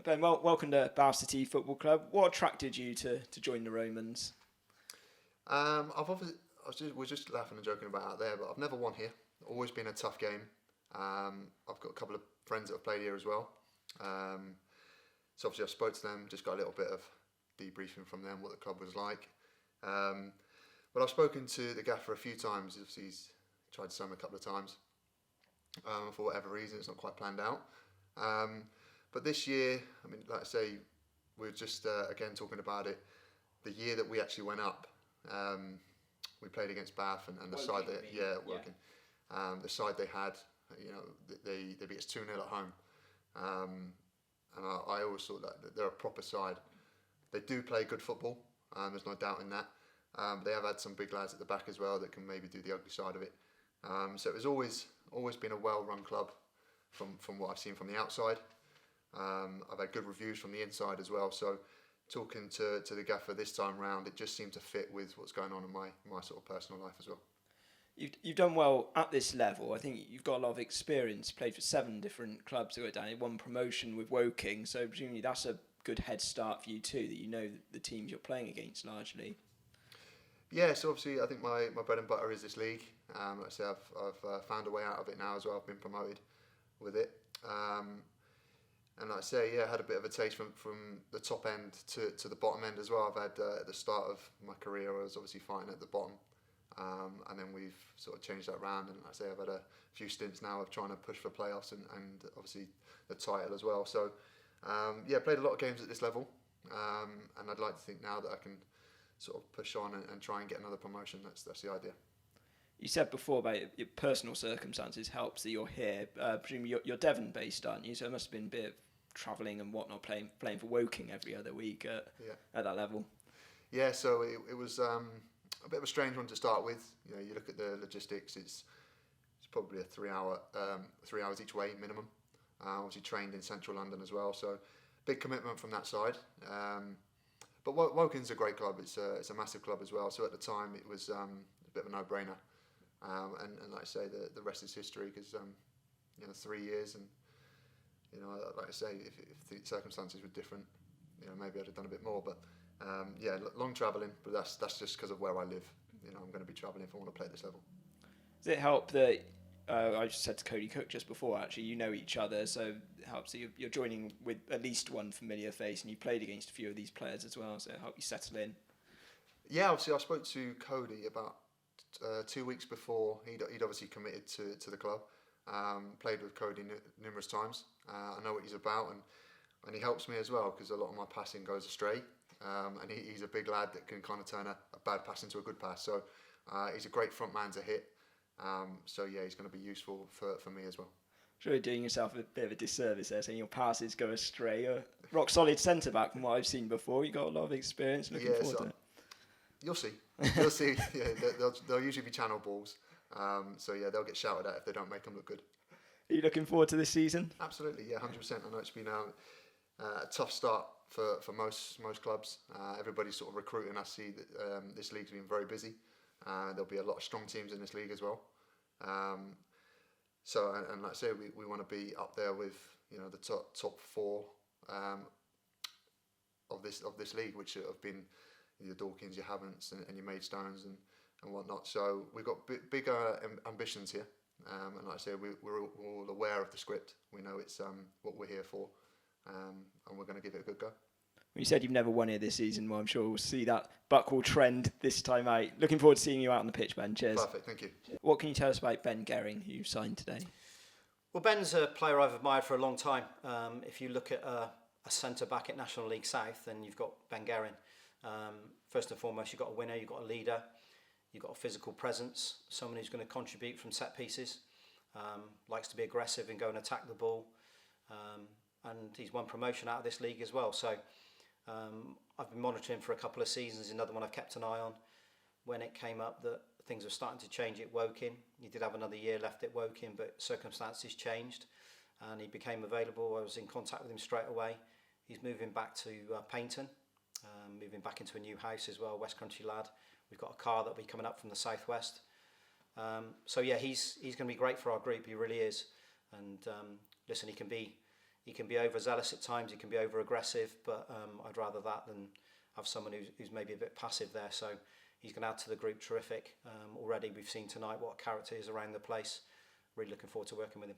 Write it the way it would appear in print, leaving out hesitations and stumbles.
Ben, welcome to Bath City Football Club. What attracted you to join the Romans? We're just laughing and joking about out there, but I've never won here. Always been a tough game. I've got a couple of friends that have played here as well. So obviously I spoke to them, just got a little bit of debriefing from them, what the club was like. But I've spoken to the gaffer a few times. Obviously he's tried to sign me a couple of times. For whatever reason, it's not quite planned out. But this year, I mean, like I say, we're just, again, talking about it. The year that we actually went up, we played against Bath and the side that, Woking. The side they had, they beat us 2-0 at home. And I always thought that they're a proper side. They do play good football, there's no doubt in that. They have had some big lads at the back as well that can maybe do the ugly side of it. So it was always been a well-run club from what I've seen from the outside. I've had good reviews from the inside as well. So talking to the gaffer this time round, it just seemed to fit with what's going on in my sort of personal life as well. You've done well at this level. I think you've got a lot of experience. Played for 7 different clubs to go down. One promotion with Woking, so presumably that's a good head start for you too. That you know the teams you're playing against largely. Yeah, so obviously I think my bread and butter is this league. Like I say, I've found a way out of it now as well. I've been promoted with it. And like I say, I had a bit of a taste from the top end to the bottom end as well. I've had at the start of my career, I was obviously fighting at the bottom. And then we've sort of changed that round, and like I say, I've had a few stints now of trying to push for playoffs and obviously the title as well. So played a lot of games at this level, and I'd like to think now that I can sort of push on and try and get another promotion. That's the idea. You said before about your personal circumstances helps that you're here. Presumably you're Devon based, aren't you? So it must have been a bit of travelling and whatnot, playing for Woking every other week at that level. Yeah, so it was a bit of a strange one to start with. You look at the logistics. It's probably a 3 hours each way minimum. Obviously trained in central London as well, so big commitment from that side. But Woking's a great club. It's a massive club as well. So at the time it was a bit of a no-brainer. And like I say, the rest is history because 3 years and like I say, if the circumstances were different, maybe I'd have done a bit more. But long travelling, but that's just because of where I live. I'm going to be travelling if I want to play at this level. Does it help that I just said to Cody Cook just before, actually, you know each other, so it helps that you're joining with at least one familiar face, and you played against a few of these players as well, so it helped you settle in? Yeah, obviously I spoke to Cody about 2 weeks before. He'd obviously committed to the club. Played with Cody numerous times. I know what he's about, and he helps me as well because a lot of my passing goes astray. And he's a big lad that can kind of turn a bad pass into a good pass. So he's a great front man to hit. He's going to be useful for me as well. Sure, you're doing yourself a bit of a disservice there, saying your passes go astray. You're a rock solid centre back from what I've seen before. You've got a lot of experience. Looking forward to it. You'll see. Yeah, they'll usually be channel balls. They'll get shouted at if they don't make them look good. Are you looking forward to this season? Absolutely, yeah, 100%. I know it's been a tough start for most clubs. Everybody's sort of recruiting. I see that this league's been very busy. There'll be a lot of strong teams in this league as well. And like I say, we want to be up there with the top 4 of this league, which have been your Dawkins, your Havants, and your Maidstones and whatnot. So we've got bigger ambitions here. And like I say, we're all aware of the script. We know it's what we're here for, and we're going to give it a good go. You said you've never won here this season. Well, I'm sure we'll see that Buckwell trend this time out. Looking forward to seeing you out on the pitch, Ben. Cheers. Perfect, thank you. What can you tell us about Ben Gerring, who you signed today? Well, Ben's a player I've admired for a long time. If you look at a centre-back at National League South, then you've got Ben Gerring. First and foremost, you've got a winner, you've got a leader, you've got a physical presence, someone who's going to contribute from set pieces, likes to be aggressive and go and attack the ball. And he's won promotion out of this league as well. So I've been monitoring for a couple of seasons. Another one I've kept an eye on. When it came up that things were starting to change at Woking, he did have another year left at Woking, but circumstances changed and he became available. I was in contact with him straight away. He's moving back to Paignton, moving back into a new house as well, West Country lad. We've got a car that'll be coming up from the southwest. He's going to be great for our group. He really is. And listen, he can be He can be overzealous at times, he can be over aggressive, but I'd rather that than have someone who's maybe a bit passive there. So he's going to add to the group terrific. Already we've seen tonight what character is around the place. Really looking forward to working with him.